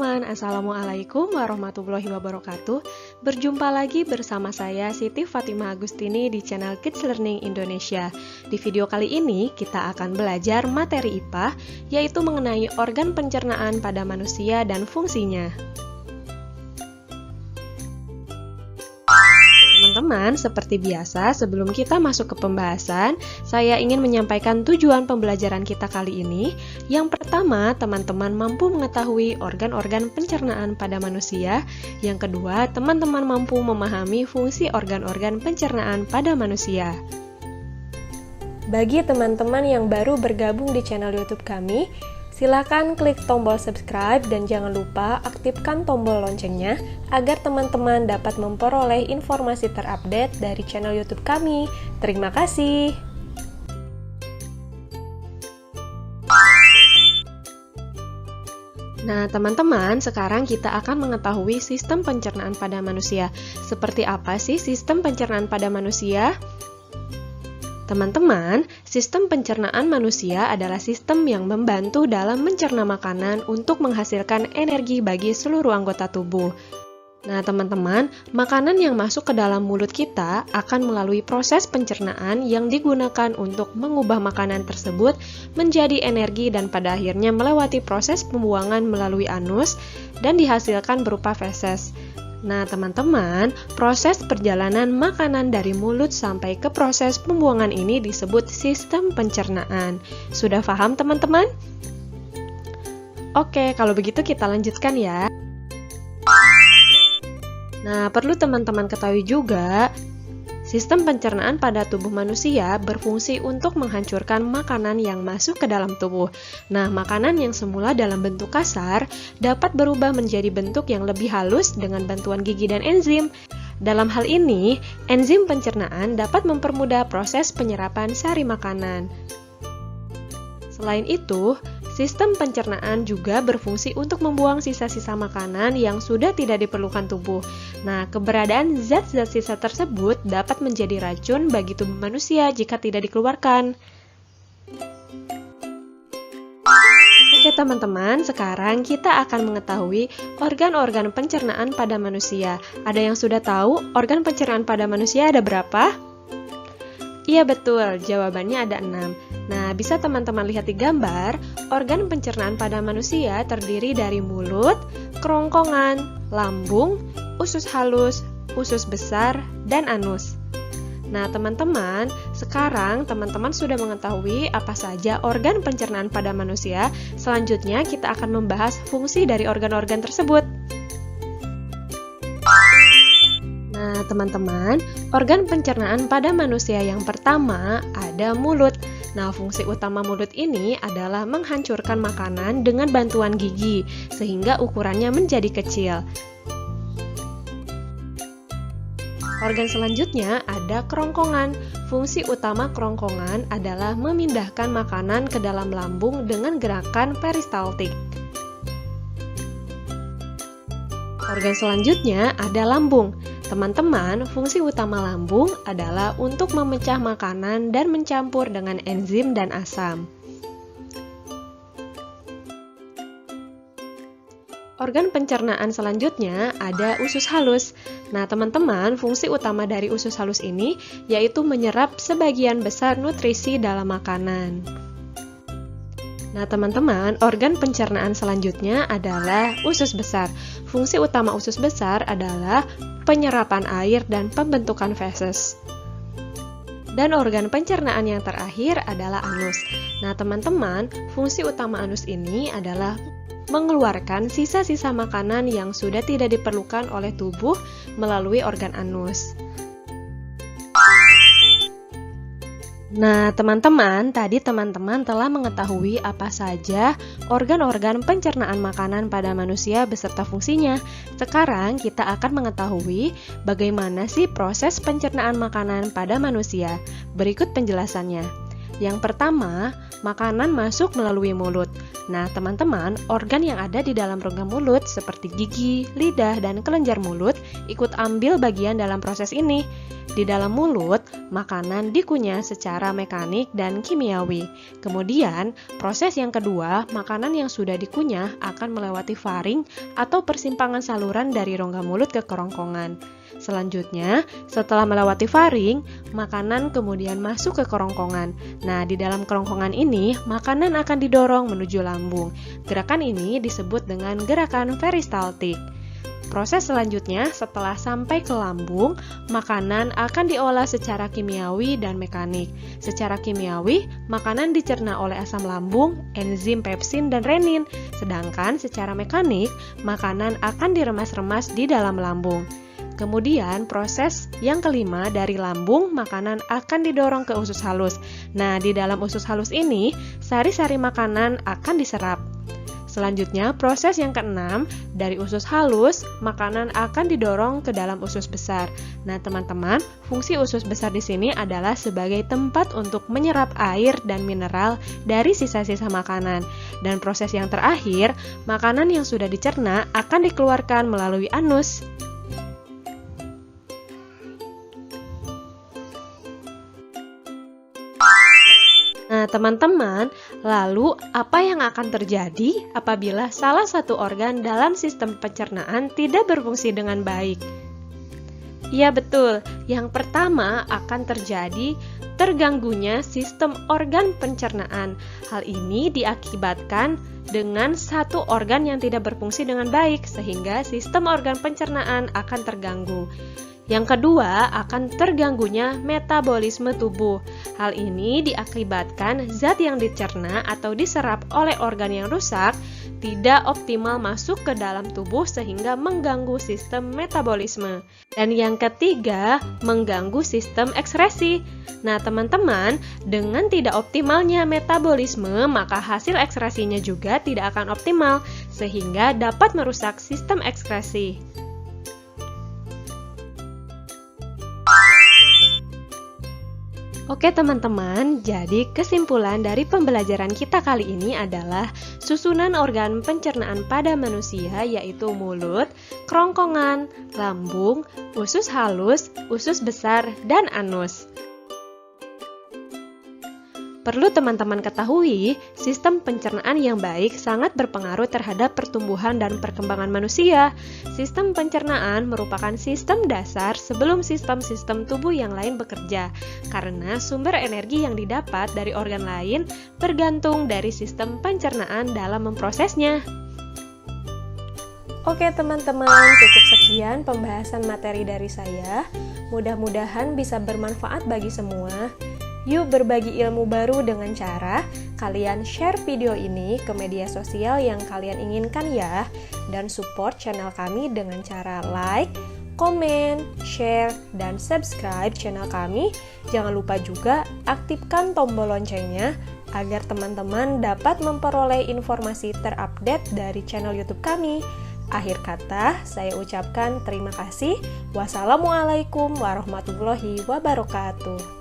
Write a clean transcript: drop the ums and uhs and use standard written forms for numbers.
teman-teman, Assalamualaikum warahmatullahi wabarakatuh. Berjumpa lagi bersama saya Siti Fatimah Agustini di channel Kids Learning Indonesia. Di video kali ini kita akan belajar materi IPA, yaitu mengenai organ pencernaan pada manusia dan fungsinya. Teman-teman, seperti biasa, sebelum kita masuk ke pembahasan, saya ingin menyampaikan tujuan pembelajaran kita kali ini. Yang pertama, teman-teman mampu mengetahui organ-organ pencernaan pada manusia. Yang kedua, teman-teman mampu memahami fungsi organ-organ pencernaan pada manusia. Bagi teman-teman yang baru bergabung di channel YouTube kami, silakan klik tombol subscribe dan jangan lupa aktifkan tombol loncengnya agar teman-teman dapat memperoleh informasi terupdate dari channel YouTube kami. Terima kasih. Nah, teman-teman, sekarang kita akan mengetahui sistem pencernaan pada manusia. Seperti apa sih sistem pencernaan pada manusia? Teman-teman, sistem pencernaan manusia adalah sistem yang membantu dalam mencerna makanan untuk menghasilkan energi bagi seluruh anggota tubuh. Nah, teman-teman, makanan yang masuk ke dalam mulut kita akan melalui proses pencernaan yang digunakan untuk mengubah makanan tersebut menjadi energi dan pada akhirnya melewati proses pembuangan melalui anus dan dihasilkan berupa feses. Nah, teman-teman, proses perjalanan makanan dari mulut sampai ke proses pembuangan ini disebut sistem pencernaan. Sudah paham, teman-teman? Oke, kalau begitu kita lanjutkan ya. Nah, perlu teman-teman ketahui juga, sistem pencernaan pada tubuh manusia berfungsi untuk menghancurkan makanan yang masuk ke dalam tubuh. Nah, makanan yang semula dalam bentuk kasar dapat berubah menjadi bentuk yang lebih halus dengan bantuan gigi dan enzim. Dalam hal ini, enzim pencernaan dapat mempermudah proses penyerapan sari makanan. Selain itu, sistem pencernaan juga berfungsi untuk membuang sisa-sisa makanan yang sudah tidak diperlukan tubuh. Nah, keberadaan zat-zat sisa tersebut dapat menjadi racun bagi tubuh manusia jika tidak dikeluarkan. Oke teman-teman, sekarang kita akan mengetahui organ-organ pencernaan pada manusia. Ada yang sudah tahu organ pencernaan pada manusia ada berapa? Iya betul, jawabannya ada 6. Nah, bisa teman-teman lihat di gambar, organ pencernaan pada manusia terdiri dari mulut, kerongkongan, lambung, usus halus, usus besar, dan anus. Nah, teman-teman, sekarang teman-teman sudah mengetahui apa saja organ pencernaan pada manusia. Selanjutnya, kita akan membahas fungsi dari organ-organ tersebut. Nah, teman-teman, organ pencernaan pada manusia yang pertama ada mulut. Nah, fungsi utama mulut ini adalah menghancurkan makanan dengan bantuan gigi, sehingga ukurannya menjadi kecil. Organ selanjutnya ada kerongkongan. Fungsi utama kerongkongan adalah memindahkan makanan ke dalam lambung dengan gerakan peristaltik. Organ selanjutnya ada lambung. Teman-teman, fungsi utama lambung adalah untuk memecah makanan dan mencampur dengan enzim dan asam. Organ pencernaan selanjutnya ada usus halus. Nah, teman-teman, fungsi utama dari usus halus ini yaitu menyerap sebagian besar nutrisi dalam makanan. Nah, teman-teman, organ pencernaan selanjutnya adalah usus besar. Fungsi utama usus besar adalah penyerapan air dan pembentukan feses. Dan organ pencernaan yang terakhir adalah anus. Nah, teman-teman, fungsi utama anus ini adalah mengeluarkan sisa-sisa makanan yang sudah tidak diperlukan oleh tubuh melalui organ anus. Nah, teman-teman, tadi teman-teman telah mengetahui apa saja organ-organ pencernaan makanan pada manusia beserta fungsinya. Sekarang kita akan mengetahui bagaimana sih proses pencernaan makanan pada manusia. Berikut penjelasannya. Yang pertama, makanan masuk melalui mulut. Nah, teman-teman, organ yang ada di dalam rongga mulut seperti gigi, lidah, dan kelenjar mulut ikut ambil bagian dalam proses ini. Di dalam mulut, makanan dikunyah secara mekanik dan kimiawi. Kemudian, proses yang kedua, makanan yang sudah dikunyah akan melewati faring atau persimpangan saluran dari rongga mulut ke kerongkongan. Selanjutnya, setelah melewati faring, makanan kemudian masuk ke kerongkongan. Nah, di dalam kerongkongan ini, makanan akan didorong menuju lambung. Gerakan ini disebut dengan gerakan peristaltik. Proses selanjutnya, setelah sampai ke lambung, makanan akan diolah secara kimiawi dan mekanik. Secara kimiawi, makanan dicerna oleh asam lambung, enzim pepsin, dan renin. Sedangkan secara mekanik, makanan akan diremas-remas di dalam lambung. Kemudian proses yang kelima, dari lambung makanan akan didorong ke usus halus. Nah, di dalam usus halus ini, sari-sari makanan akan diserap. Selanjutnya, proses yang keenam, dari usus halus, makanan akan didorong ke dalam usus besar. Nah, teman-teman, fungsi usus besar di sini adalah sebagai tempat untuk menyerap air dan mineral dari sisa-sisa makanan. Dan proses yang terakhir, makanan yang sudah dicerna akan dikeluarkan melalui anus. Nah, teman-teman, lalu apa yang akan terjadi apabila salah satu organ dalam sistem pencernaan tidak berfungsi dengan baik? Ya, betul. Yang pertama akan terjadi terganggunya sistem organ pencernaan. Hal ini diakibatkan dengan satu organ yang tidak berfungsi dengan baik, sehingga sistem organ pencernaan akan terganggu. Yang kedua, akan terganggunya metabolisme tubuh. Hal ini diakibatkan zat yang dicerna atau diserap oleh organ yang rusak tidak optimal masuk ke dalam tubuh sehingga mengganggu sistem metabolisme. Dan yang ketiga, mengganggu sistem ekskresi. Nah, teman-teman, dengan tidak optimalnya metabolisme, maka hasil ekskresinya juga tidak akan optimal, sehingga dapat merusak sistem ekskresi. Oke teman-teman, jadi kesimpulan dari pembelajaran kita kali ini adalah susunan organ pencernaan pada manusia yaitu mulut, kerongkongan, lambung, usus halus, usus besar, dan anus. Perlu teman-teman ketahui, sistem pencernaan yang baik sangat berpengaruh terhadap pertumbuhan dan perkembangan manusia. Sistem pencernaan merupakan sistem dasar sebelum sistem-sistem tubuh yang lain bekerja, karena sumber energi yang didapat dari organ lain tergantung dari sistem pencernaan dalam memprosesnya. Oke teman-teman, cukup sekian pembahasan materi dari saya. Mudah-mudahan bisa bermanfaat bagi semua. Yuk berbagi ilmu baru dengan cara kalian share video ini ke media sosial yang kalian inginkan ya. Dan support channel kami dengan cara like, komen, share, dan subscribe channel kami. Jangan lupa juga aktifkan tombol loncengnya agar teman-teman dapat memperoleh informasi terupdate dari channel YouTube kami. Akhir kata, saya ucapkan terima kasih. Wassalamualaikum warahmatullahi wabarakatuh.